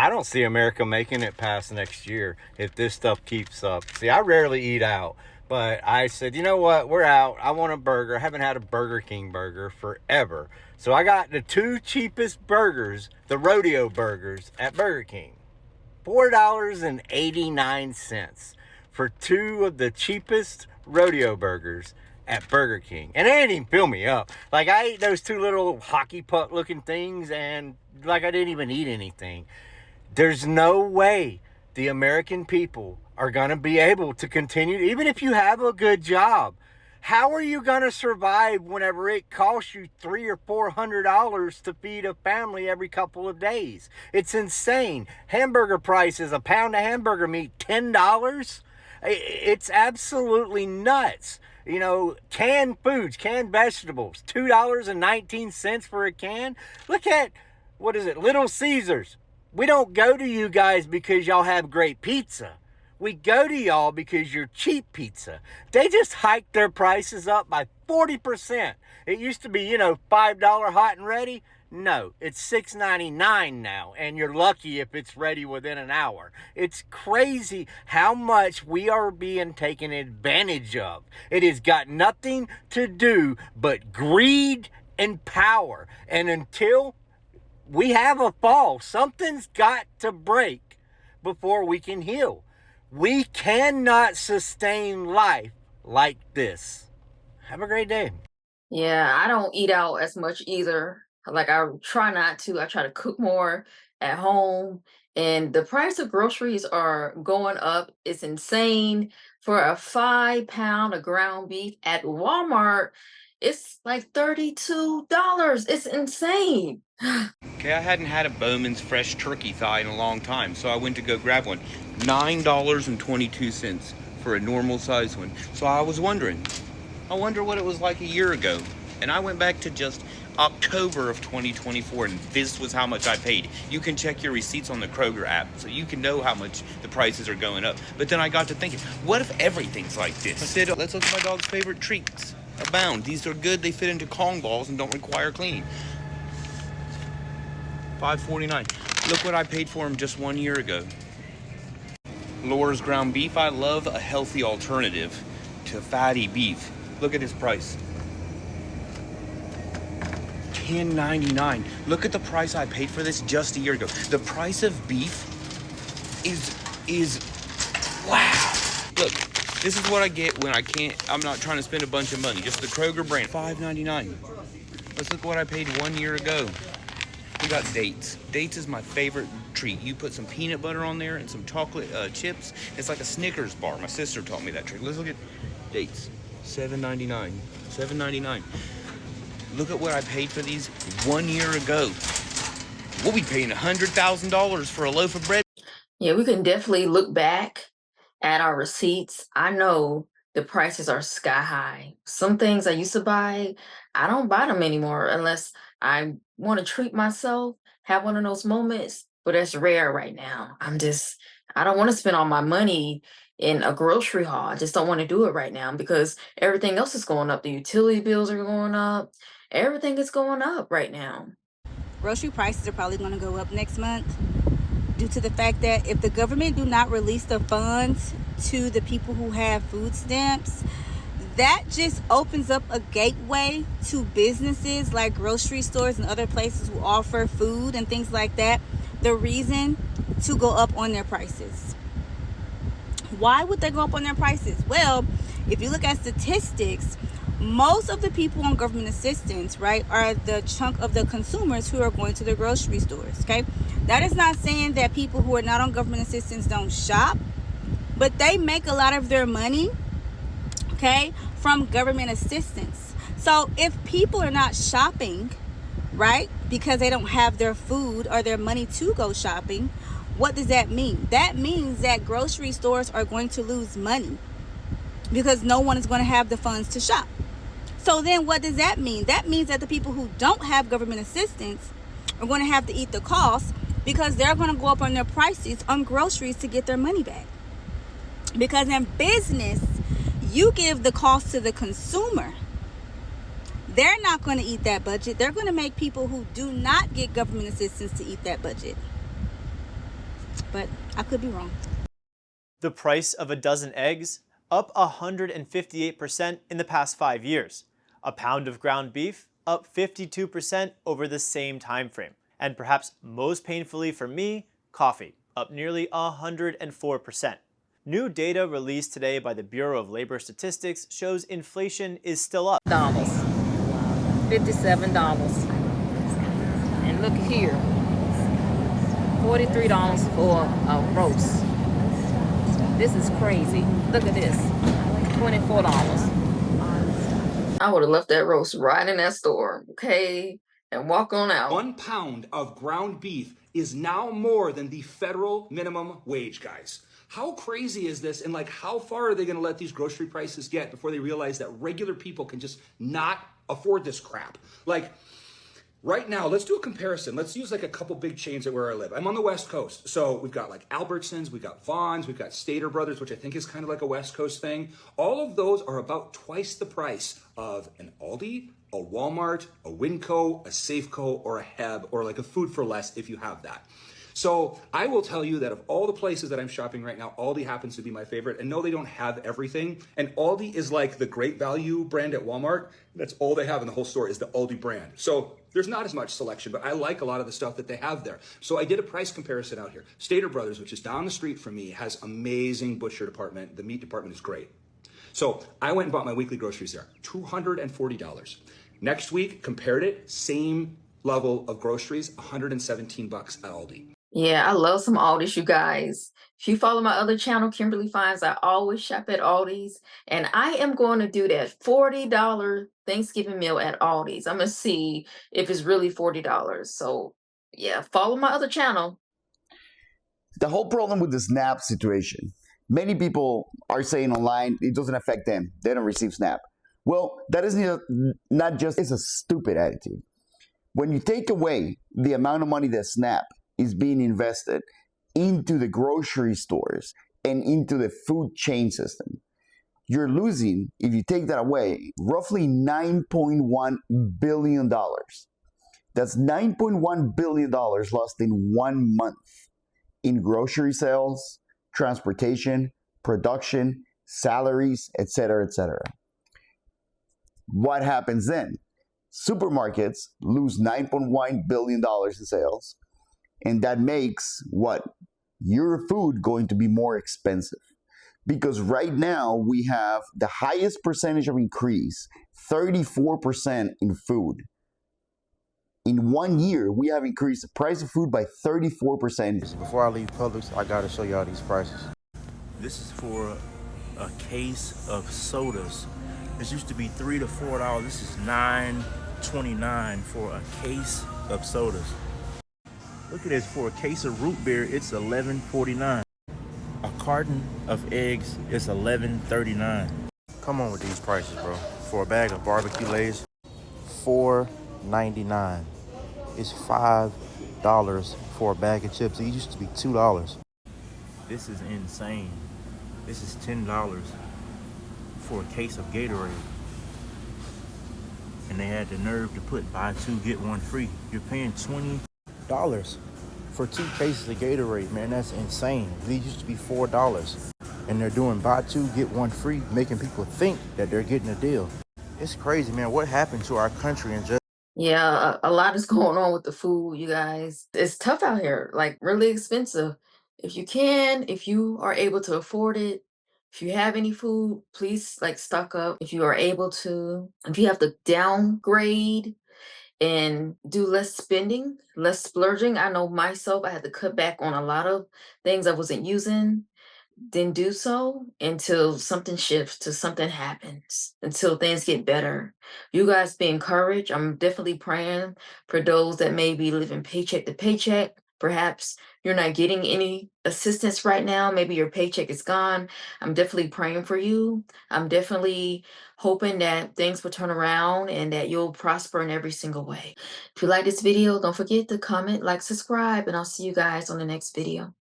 I don't see America making it past next year if this stuff keeps up. See, I rarely eat out, but I said, you know what? We're out. I want a burger. I haven't had a Burger King burger forever. So I got the 2 cheapest burgers, the rodeo burgers at Burger King. $4.89 for 2 of the cheapest rodeo burgers at Burger King. And they didn't even fill me up. Like, I ate those 2 little hockey puck looking things, and like I didn't even eat anything. There's no way the American people are going to be able to continue, even if you have a good job. How are you going to survive whenever it costs you $300 or $400 to feed a family every couple of days? It's insane. Hamburger prices, a pound of hamburger meat, $10. It's absolutely nuts. You know, canned foods, canned vegetables, $2.19 for a can. Look at, what is it, Little Caesars. We don't go to you guys because y'all have great pizza. We go to y'all because you're cheap pizza. They just hiked their prices up by 40%. It used to be, $5 hot and ready. No, it's $6.99 now, and you're lucky if it's ready within an hour. It's crazy how much we are being taken advantage of. It has got nothing to do but greed and power. And until we have a fall, something's got to break before we can heal. We cannot sustain life like this. Have a great day. Yeah, I don't eat out as much either. Like, I try not to. I try to cook more at home. And the price of groceries are going up. It's insane. For a 5-pound of ground beef at Walmart, it's like $32. It's insane. Okay, I hadn't had a Bowman's fresh turkey thigh in a long time, so I went to go grab one. $9.22 for a normal size one. So I was wondering, I wonder what it was like a year ago. And I went back to just October of 2024, and this was how much I paid. You can check your receipts on the Kroger app, so you can know how much the prices are going up. But then I got to thinking, what if everything's like this? I said, let's look at my dog's favorite treats. Abound. These are good. They fit into Kong balls and don't require cleaning. $5.49. Look what I paid for them just 1 year ago. Laura's ground beef. I love a healthy alternative to fatty beef. Look at his price. $10.99. Look at the price I paid for this just a year ago. The price of beef is wow. Look, this is what I get when I'm not trying to spend a bunch of money. Just the Kroger brand. $5.99. Let's look what I paid 1 year ago. We got dates. Dates is my favorite treat. You put some peanut butter on there and some chocolate chips. It's like a Snickers bar. My sister taught me that trick. Let's look at dates. $7.99. $7.99. Look at what I paid for these 1 year ago. We'll be paying $100,000 for a loaf of bread. Yeah, we can definitely look back at our receipts. I know the prices are sky high. Some things I used to buy, I don't buy them anymore unless I want to treat myself, have one of those moments, but that's rare right now. I don't want to spend all my money in a grocery haul. I just don't want to do it right now because everything else is going up. The utility bills are going up. Everything is going up right now. Grocery prices are probably going to go up next month due to the fact that if the government do not release the funds to the people who have food stamps, that just opens up a gateway to businesses like grocery stores and other places who offer food and things like that, the reason to go up on their prices. Why would they go up on their prices? Well, if you look at statistics, most of the people on government assistance, right, are the chunk of the consumers who are going to the grocery stores, okay? That is not saying that people who are not on government assistance don't shop, but they make a lot of their money, okay, from government assistance. So if people are not shopping, right, because they don't have their food or their money to go shopping, what does that mean? That means that grocery stores are going to lose money because no one is going to have the funds to shop. So then what does that mean? That means that the people who don't have government assistance are going to have to eat the cost because they're going to go up on their prices on groceries to get their money back. Because in business, you give the cost to the consumer. They're not going to eat that budget. They're going to make people who do not get government assistance to eat that budget. but I could be wrong. The price of a dozen eggs up 158% in the past 5 years. A pound of ground beef up 52% over the same time frame. And perhaps most painfully for me, coffee up nearly 104%. New data released today by the Bureau of Labor Statistics shows inflation is still up. $57. And look here, $43 for a roast. This is crazy. Look at this, $24. I would have left that roast right in that store, okay, and walk on out. 1 pound of ground beef is now more than the federal minimum wage, guys. How crazy is this? And like, how far are they going to let these grocery prices get before they realize that regular people can just not afford this crap? Like, right now, let's do a comparison. Let's use like a couple big chains at where I live. I'm on the West Coast. So we've got like Albertsons, we've got Vons, we've got Stater Brothers, which I think is kind of like a West Coast thing. All of those are about twice the price of an Aldi, a Walmart, a Winco, a Safeco, or a Heb, or like a Food for Less if you have that. So I will tell you that of all the places that I'm shopping right now, Aldi happens to be my favorite. And no, they don't have everything. And Aldi is like the great value brand at Walmart. That's all they have in the whole store is the Aldi brand. So there's not as much selection, but I like a lot of the stuff that they have there. So I did a price comparison out here. Stater Brothers, which is down the street from me, has amazing butcher department. The meat department is great. So I went and bought my weekly groceries there, $240. Next week, compared it, same level of groceries, $117 at Aldi. Yeah, I love some Aldi's, you guys. If you follow my other channel, Kimberly Finds, I always shop at Aldi's. And I am going to do that $40 Thanksgiving meal at Aldi's. I'm going to see if it's really $40. So, yeah, follow my other channel. The whole problem with the SNAP situation, many people are saying online, it doesn't affect them. They don't receive SNAP. Well, that is not just, it's a stupid attitude. When you take away the amount of money that SNAP is being invested into the grocery stores and into the food chain system, you're losing, if you take that away, roughly $9.1 billion. That's $9.1 billion lost in 1 month in grocery sales, transportation, production, salaries, etc., etc. What happens then? Supermarkets lose $9.1 billion in sales. And that makes what? Your food going to be more expensive. Because right now we have the highest percentage of increase, 34% in food. In 1 year, we have increased the price of food by 34%. Before I leave Publix, I gotta show y'all these prices. This is for a case of sodas. This used to be $3 to $4. This is $9.29 for a case of sodas. Look at this, for a case of root beer, it's $11.49. A carton of eggs is $11.39. Come on with these prices, bro. For a bag of barbecue Lay's, $4.99. It's $5 for a bag of chips. It used to be $2. This is insane. This is $10 for a case of Gatorade. And they had the nerve to put buy two, get one free. You're paying $20 for 2 cases of Gatorade, man. That's insane. These used to be $4. And they're doing buy two, get one free, making people think that they're getting a deal. It's crazy, man. What happened to our country and just... Yeah, a lot is going on with the food, you guys. It's tough out here, like really expensive. If you are able to afford it, if you have any food, please like stock up. If you are able to, if you have to downgrade and do less spending, less splurging. I know myself, I had to cut back on a lot of things I wasn't using. Then do so until something shifts, till something happens, until things get better. You guys be encouraged. I'm definitely praying for those that may be living paycheck to paycheck. Perhaps you're not getting any assistance right now. Maybe your paycheck is gone. I'm definitely praying for you. I'm definitely hoping that things will turn around and that you'll prosper in every single way. If you like this video, don't forget to comment, like, subscribe, and I'll see you guys on the next video.